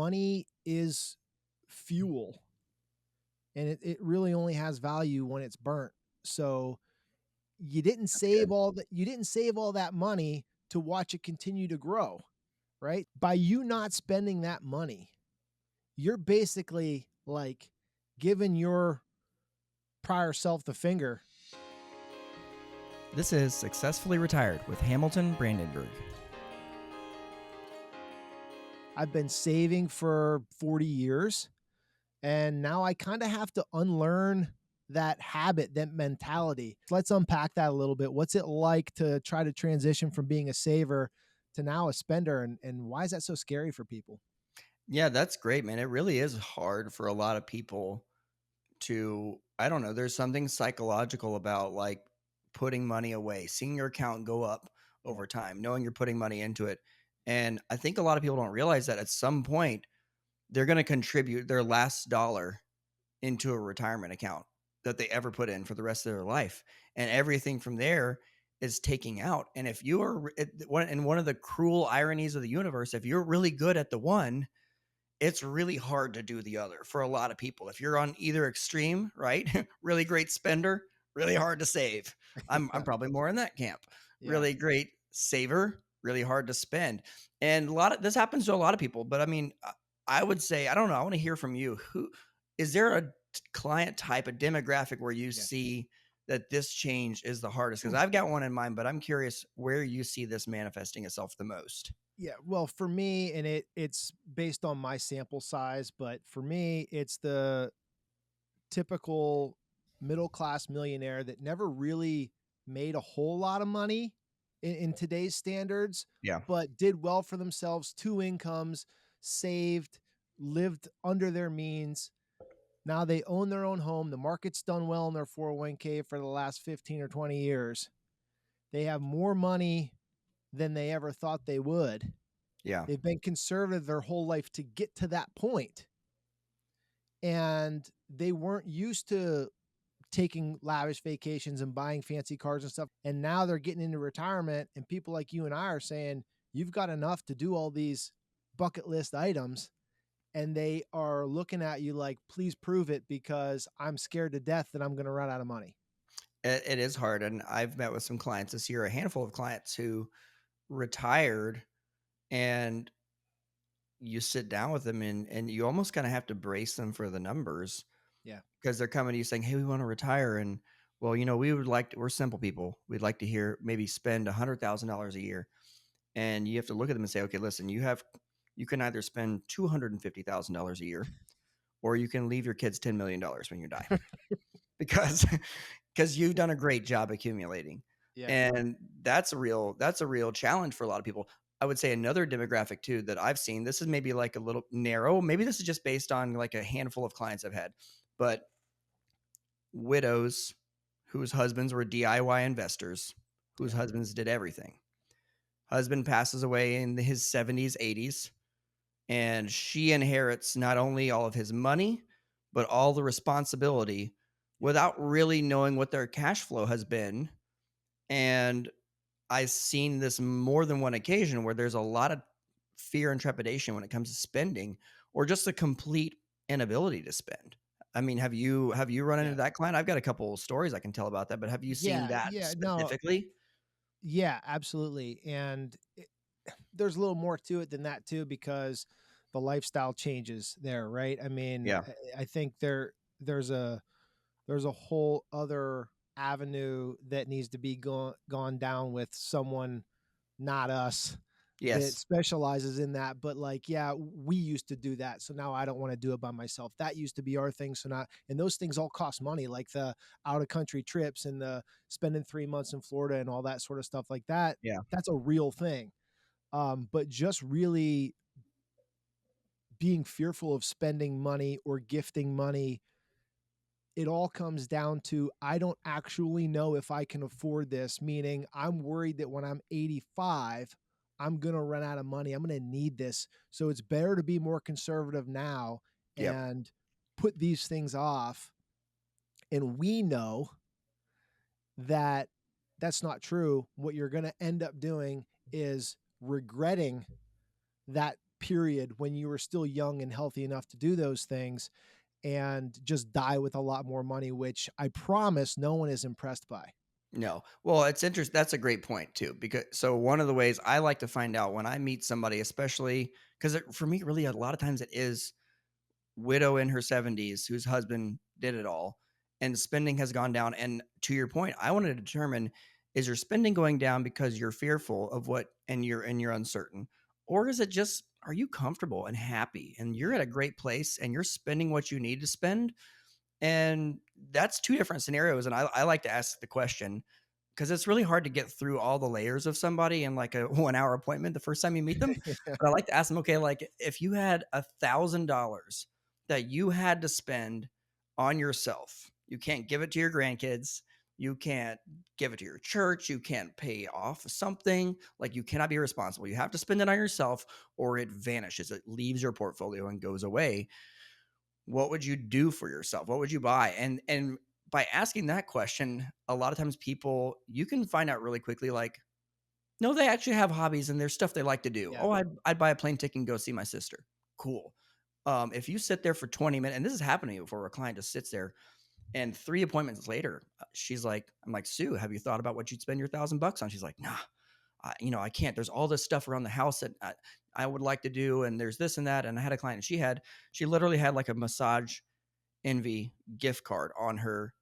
money is fuel, and it really only has value when it's burnt. So That's good. you didn't save all that money to watch it continue to grow, right? By you not spending that money, you're basically like giving your prior self the finger. This is Successfully Retired with Hamilton Brandenburg. I've been saving for 40 years, and now I kind of have to unlearn that habit, that mentality. Let's unpack that a little bit. What's it like to try to transition from being a saver to now a spender, and why is that so scary for people? Yeah, that's great, man. It really is hard for a lot of people to, I don't know, there's something psychological about like putting money away, seeing your account go up Yeah. over time, knowing you're putting money into it. And I think a lot of people don't realize that at some point they're going to contribute their last dollar into a retirement account that they ever put in for the rest of their life. And everything from there is taking out. And if you are, and one of the cruel ironies of the universe, if you're really good at the one, it's really hard to do the other for a lot of people. If you're on either extreme, right? Really great spender, really hard to save. I'm Yeah. probably more in that camp. Yeah. Really great saver, really hard to spend. And a lot of this happens to a lot of people, but I mean, I would say, I don't know, I want to hear from you. Who is there a client type, a demographic where you Yeah. see that this change is the hardest? Because I've got one in mind, but I'm curious where you see this manifesting itself the most. Yeah, well, for me, and it's based on my sample size, but for me, it's the typical middle class millionaire that never really made a whole lot of money in today's standards, Yeah. but did well for themselves, two incomes, saved, lived under their means. Now they own their own home. The market's done well in their 401k for the last 15 or 20 years. They have more money than they ever thought they would. Yeah. They've been conservative their whole life to get to that point, and they weren't used to taking lavish vacations and buying fancy cars and stuff. And now they're getting into retirement, and people like you and I are saying, you've got enough to do all these bucket list items. And they are looking at you like, please prove it, because I'm scared to death that I'm going to run out of money. It is hard. And I've met with some clients this year, a handful of clients who retired, and you sit down with them and you almost kind of have to brace them for the numbers Yeah. because they're coming to you saying, hey, we want to retire. And well, we would like to, we're simple people. We'd like to hear maybe spend $100,000 a year. And you have to look at them and say, okay, listen, you can either spend $250,000 a year, or you can leave your kids $10 million when you die because you've done a great job accumulating. Yeah. And that's a real challenge for a lot of people. I would say another demographic too that I've seen, this is maybe like a little narrow, maybe this is just based on like a handful of clients I've had, but widows whose husbands were DIY investors, whose Yeah. husbands did everything. Husband passes away in his 70s, 80s, and she inherits not only all of his money, but all the responsibility without really knowing what their cash flow has been. And I've seen this more than one occasion where there's a lot of fear and trepidation when it comes to spending, or just a complete inability to spend. I mean, have you run into Yeah. that client? I've got a couple of stories I can tell about that, but have you seen Yeah. that Yeah. No. specifically? Yeah, absolutely. And there's a little more to it than that too, because the lifestyle changes there, right? I mean, Yeah. I think there's a whole other avenue that needs to be gone down with someone, not us, that Yes. specializes in that. But like, yeah, we used to do that, so now I don't want to do it by myself. That used to be our thing, so now, and those things all cost money, like the out of country trips and the spending 3 months in Florida and all that sort of stuff like that. Yeah. That's a real thing. But just really being fearful of spending money or gifting money, it all comes down to, I don't actually know if I can afford this, meaning I'm worried that when I'm 85, I'm going to run out of money. I'm going to need this. So it's better to be more conservative now Yep. and put these things off. And we know that that's not true. What you're going to end up doing is regretting that period when you were still young and healthy enough to do those things and just die with a lot more money, which I promise no one is impressed by. No. Well, it's interesting. That's a great point too, because so one of the ways I like to find out when I meet somebody, especially because for me, really, a lot of times it is widow in her 70s whose husband did it all and spending has gone down. And to your point, I want to determine, is your spending going down because you're fearful of what and you're uncertain, or is it just, are you comfortable and happy and you're at a great place and you're spending what you need to spend? And that's two different scenarios. And I like to ask the question because it's really hard to get through all the layers of somebody in like a 1 hour appointment the first time you meet them. Yeah. But I like to ask them, okay, like if you had $1,000 that you had to spend on yourself, you can't give it to your grandkids, you can't give it to your church, you can't pay off something, like you cannot be responsible. You have to spend it on yourself or it vanishes, it leaves your portfolio and goes away. What would you do for yourself? What would you buy? And by asking that question, a lot of times people, you can find out really quickly like, no, they actually have hobbies and there's stuff they like to do. Yeah. Oh, I'd buy a plane ticket and go see my sister. Cool. If you sit there for 20 minutes, and this is happening before a client just sits there and 3 appointments later, she's like, I'm like, Sue, have you thought about what you'd spend your $1,000 on? She's like, nah, I can't. There's all this stuff around the house that I would like to do. And there's this and that. And I had a client and she literally had like a massage envy gift card on her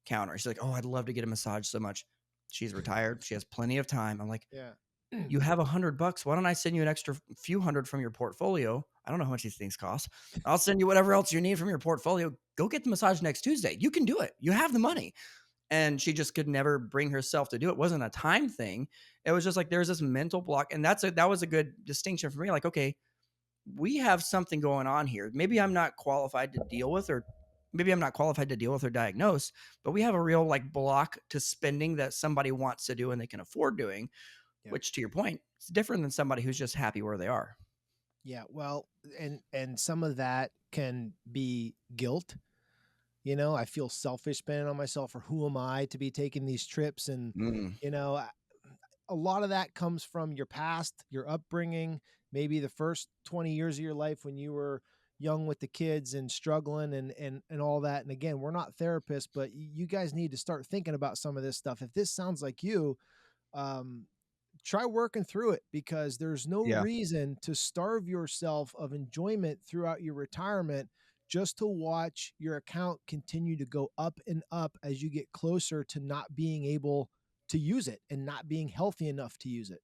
counter. She's like, oh, I'd love to get a massage so much. She's retired. She has plenty of time. I'm like, Yeah. you have $100. Why don't I send you an extra few hundred from your portfolio? I don't know how much these things cost. I'll send you whatever else you need from your portfolio. Go get the massage next Tuesday. You can do it. You have the money. And she just could never bring herself to do it. It wasn't a time thing. It was just like there's this mental block. And that was a good distinction for me. Like, okay, we have something going on here. Maybe I'm not qualified to deal with, or maybe I'm not qualified to deal with or diagnose, but we have a real like block to spending that somebody wants to do and they can afford doing, Yeah. which to your point, it's different than somebody who's just happy where they are. Yeah. Well, and some of that can be guilt. You know, I feel selfish spending on myself, or who am I to be taking these trips? And, Mm, you know, a lot of that comes from your past, your upbringing, maybe the first 20 years of your life when you were young with the kids and struggling and all that. And again, we're not therapists, but you guys need to start thinking about some of this stuff. If this sounds like you, um, try working through it, because there's no yeah. reason to starve yourself of enjoyment throughout your retirement just to watch your account continue to go up and up as you get closer to not being able to use it and not being healthy enough to use it.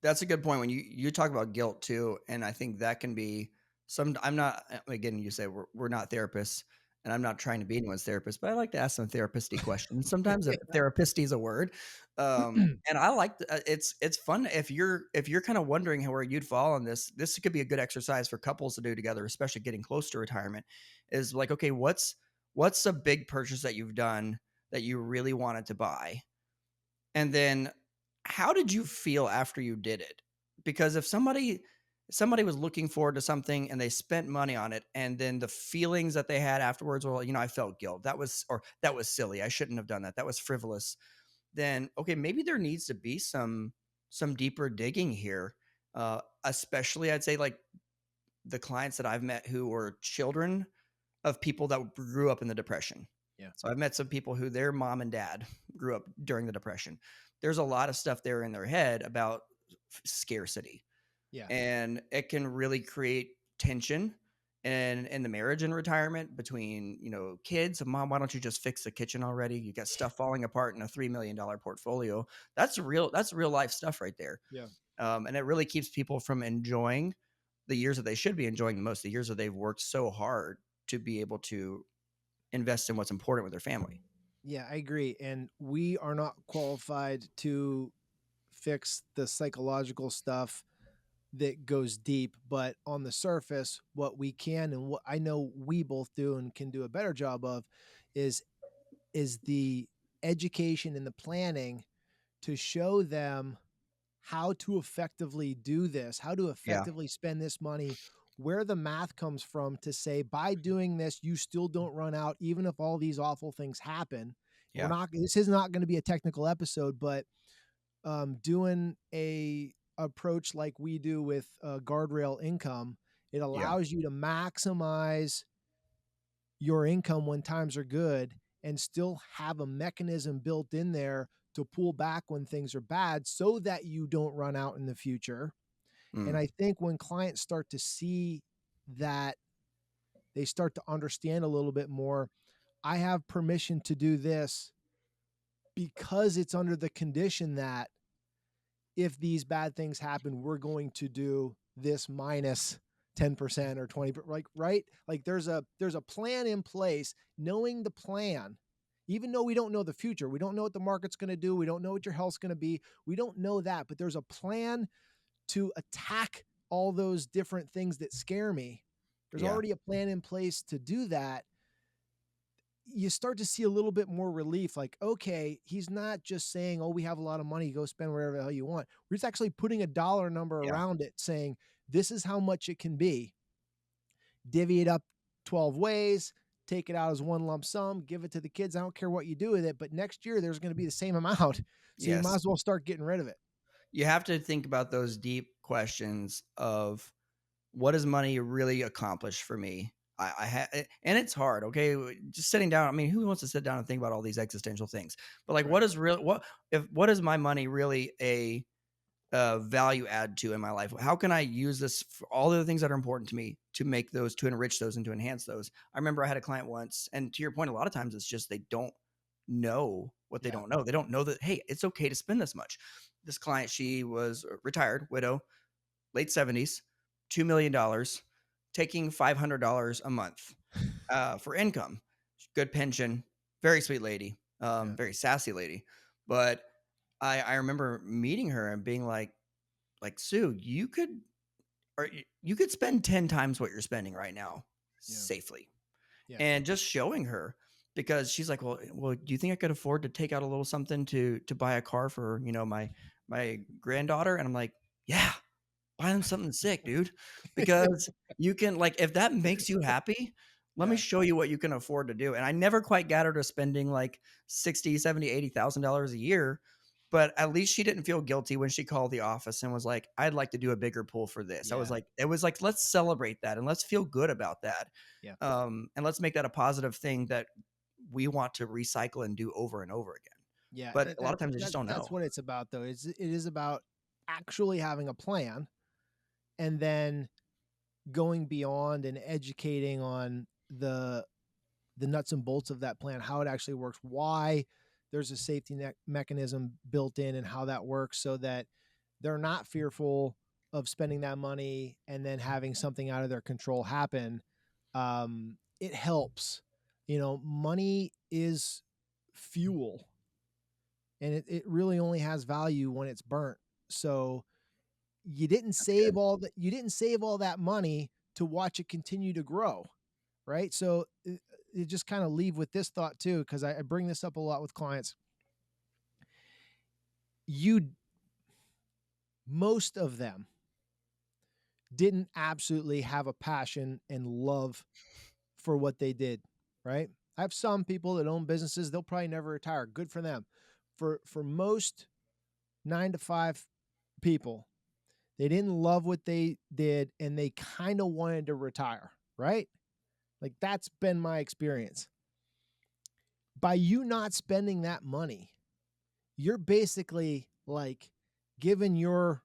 That's a good point when you talk about guilt too, and I think that can be some. I'm not again. You say we're not therapists, and I'm not trying to be anyone's therapist, but I like to ask some therapisty questions. Sometimes if therapist is a word, and I like it's fun if you're kind of wondering how where you'd fall on this. This could be a good exercise for couples to do together, especially getting close to retirement. Is like, okay, what's a big purchase that you've done that you really wanted to buy? And then how did you feel after you did it? Because if somebody was looking forward to something and they spent money on it and then the feelings that they had afterwards were, I felt guilt. That was silly. I shouldn't have done that. That was frivolous. Then okay, maybe there needs to be some deeper digging here. Especially I'd say like the clients that I've met who were children of people that grew up in the depression. Yeah. So I've met some people who their mom and dad grew up during the depression. There's a lot of stuff there in their head about scarcity, Yeah. and it can really create tension in the marriage and retirement between, kids. Mom, why don't you just fix the kitchen already? You got stuff falling apart in a $3 million portfolio. That's real life stuff right there. Yeah. And it really keeps people from enjoying the years that they should be enjoying the most, the years that they've worked so hard to be able to invest in what's important with their family. Yeah, I agree. And we are not qualified to fix the psychological stuff that goes deep, but on the surface, what we can and what I know we both do and can do a better job of is the education and the planning to show them how to effectively do this, how to Yeah, effectively spend this money, where the math comes from to say by doing this, you still don't run out, even if all these awful things happen. yeah, This is not going to be a technical episode, but doing approach like we do with guardrail income, it Yeah. allows you to maximize your income when times are good and still have a mechanism built in there to pull back when things are bad so that you don't run out in the future. And Mm. I think when clients start to see that, they start to understand a little bit more. I have permission to do this because it's under the condition that if these bad things happen, we're going to do this minus 10% or 20, like, right? Like there's a plan in place. Knowing the plan, even though we don't know the future, we don't know what the market's going to do, we don't know what your health's going to be, we don't know that, but there's a plan to attack all those different things that scare me. There's Yeah. already a plan in place to do that. You start to see a little bit more relief. Like, okay, he's not just saying, oh, we have a lot of money, go spend whatever the hell you want. We're just actually putting a dollar number Yeah. around it, saying, this is how much it can be. Divvy it up 12 ways, take it out as one lump sum, give it to the kids. I don't care what you do with it, but next year there's going to be the same amount. So you might Yes. as well start getting rid of it. You have to think about those deep questions of what does money really accomplish for me? And it's hard. Okay, just sitting down. I mean, who wants to sit down and think about all these existential things? But like, Right. what is my money really a value add to in my life? How can I use this for all the things that are important to me to make those, to enrich those, and to enhance those? I remember I had a client once, and to your point, a lot of times it's just they don't know what they Yeah. don't know. They don't know that, hey, it's okay to spend this much. This client, she was a retired widow, late 70s, $2 million, taking $500 a month for income. Good pension, very sweet lady, Yeah. very sassy lady. But I remember meeting her and being like, Sue, you could spend 10 times what you're spending right now Yeah. safely. Yeah. And just showing her, because she's like, well, do you think I could afford to take out a little something to buy a car for, my granddaughter? And I'm like, yeah, buy them something sick, dude, because you can, like, if that makes you happy, let me Yeah. show you what you can afford to do. And I never quite got her to spending like 60, 70, $80,000 a year, but at least she didn't feel guilty when she called the office and was like, I'd like to do a bigger pool for this. I was Yeah. like, it was like, let's celebrate that and let's feel good about that. Yeah. And let's make that a positive thing that we want to recycle and do over and over again. Yeah. But a lot of times they just don't That's know. what it's about, though. It is about actually having a plan and then going beyond and educating on the nuts and bolts of that plan, how it actually works, why there's a safety net mechanism built in, and how that works, so that they're not fearful of spending that money and then having something out of their control happen. It helps. Money is fuel, and it really only has value when it's burnt. So That's good. you didn't save all that money to watch it continue to grow, right? So it just kind of leave with this thought too, because I bring this up a lot with clients. You Most of them didn't absolutely have a passion and love for what they did, right? I have some people that own businesses, they'll probably never retire. Good for them. For most 9 to 5 people, they didn't love what they did and they kind of wanted to retire, right? Like that's been my experience. By you not spending that money, you're basically like giving your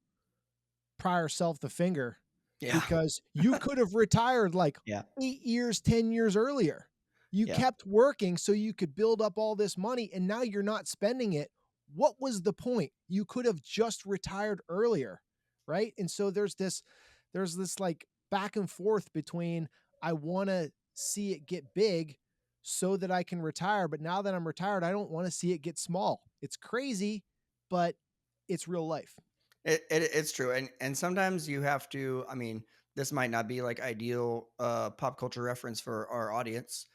prior self the finger, Yeah. because you could have retired like Yeah. 8 years, 10 years earlier. You Yeah. kept working so you could build up all this money and now you're not spending it. What was the point? You could have just retired earlier, right? And so there's this like back and forth between, I want to see it get big so that I can retire, but now that I'm retired, I don't want to see it get small. It's crazy, but it's real life. It's true, and sometimes you have to. I mean, this might not be like ideal pop culture reference for our audience,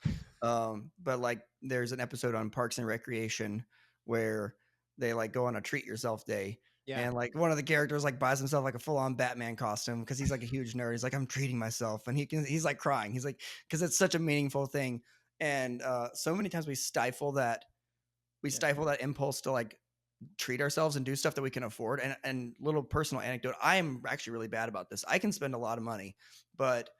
but like there's an episode on Parks and Recreation where they like go on a treat yourself day, Yeah. and like one of the characters like buys himself like a full on Batman costume because he's like a huge nerd. He's like, I'm treating myself, and he's like crying. He's like, because it's such a meaningful thing, and so many times we Yeah. stifle that impulse to like treat ourselves and do stuff that we can afford. And little personal anecdote, I am actually really bad about this. I can spend a lot of money, but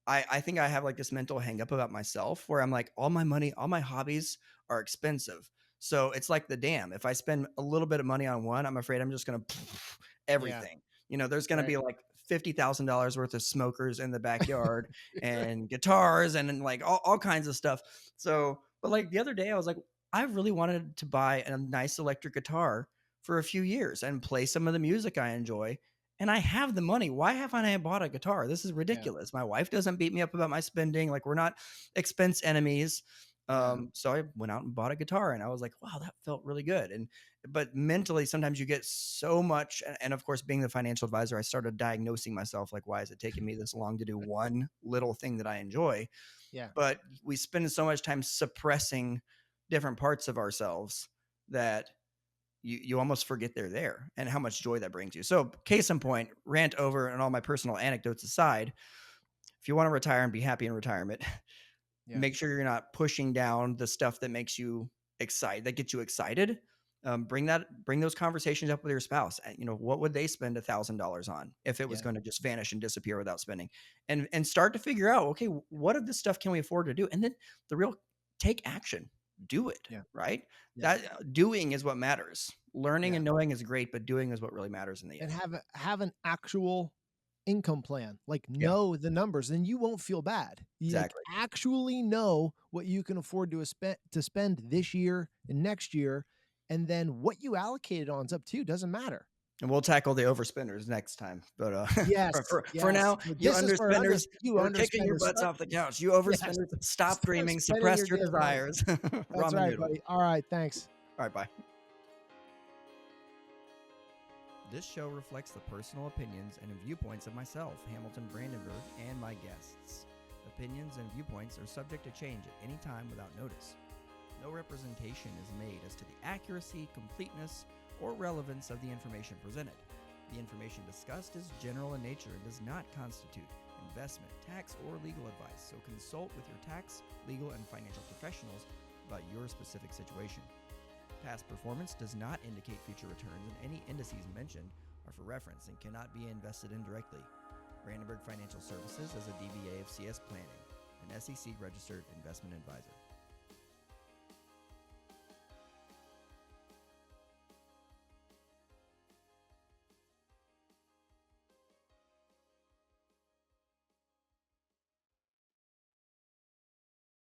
I think I have like this mental hang up about myself where I'm like, all my money, all my hobbies are expensive. So it's like the dam. If I spend a little bit of money on one, I'm afraid I'm just going to Yeah. everything. There's going to Right. be like $50,000 worth of smokers in the backyard and guitars and then like all kinds of stuff. So, but like the other day, I was like, I really wanted to buy a nice electric guitar for a few years and play some of the music I enjoy, and I have the money. Why haven't I bought a guitar? This is Yeah. ridiculous. My wife doesn't beat me up about my spending. Like we're not expense enemies. Yeah. So I went out and bought a guitar, and I was like, wow, that felt really good. But mentally, sometimes you get so much. And of course, being the financial advisor, I started diagnosing myself. Like, why is it taking me this long to do one little thing that I enjoy? Yeah. But we spend so much time suppressing different parts of ourselves that you almost forget they're there and how much joy that brings you. So, case in point, rant over and all my personal anecdotes aside, if you want to retire and be happy in retirement, Yeah. make sure you're not pushing down the stuff that makes you excited, that gets you excited. Bring those conversations up with your spouse. What would they spend $1,000 on if it was Yeah. going to just vanish and disappear without spending? And start to figure out, okay, what of this stuff can we afford to do? And then the real take action, do it, Yeah. right? Yeah. That doing is what matters. Learning Yeah. and knowing is great, but doing is what really matters in the And end. have an actual income plan. Like, Yeah, know the numbers, and you won't feel bad. You, like, exactly. actually know what you can afford to spend this year and next year, and then what you allocated on is up to you, doesn't matter. And we'll tackle the overspenders next time. But Yes, for yes. now, But you this is for underspenders, you we're kicking your underspenders. butts Start off the couch. You yes. overspenders, stop Start dreaming, spending suppress your your damn money. desires. That's Ramen right, noodles. buddy. All right, thanks. All right, bye. This show reflects the personal opinions and viewpoints of myself, Hamilton Brandenburg, and my guests. Opinions and viewpoints are subject to change at any time without notice. No representation is made as to the accuracy, completeness, or relevance of the information presented. The information discussed is general in nature and does not constitute investment, tax, or legal advice, so consult with your tax, legal, and financial professionals about your specific situation. Past performance does not indicate future returns, and any indices mentioned are for reference and cannot be invested indirectly. Brandenburg Financial Services is a DBA of CS Planning, an SEC registered investment advisor.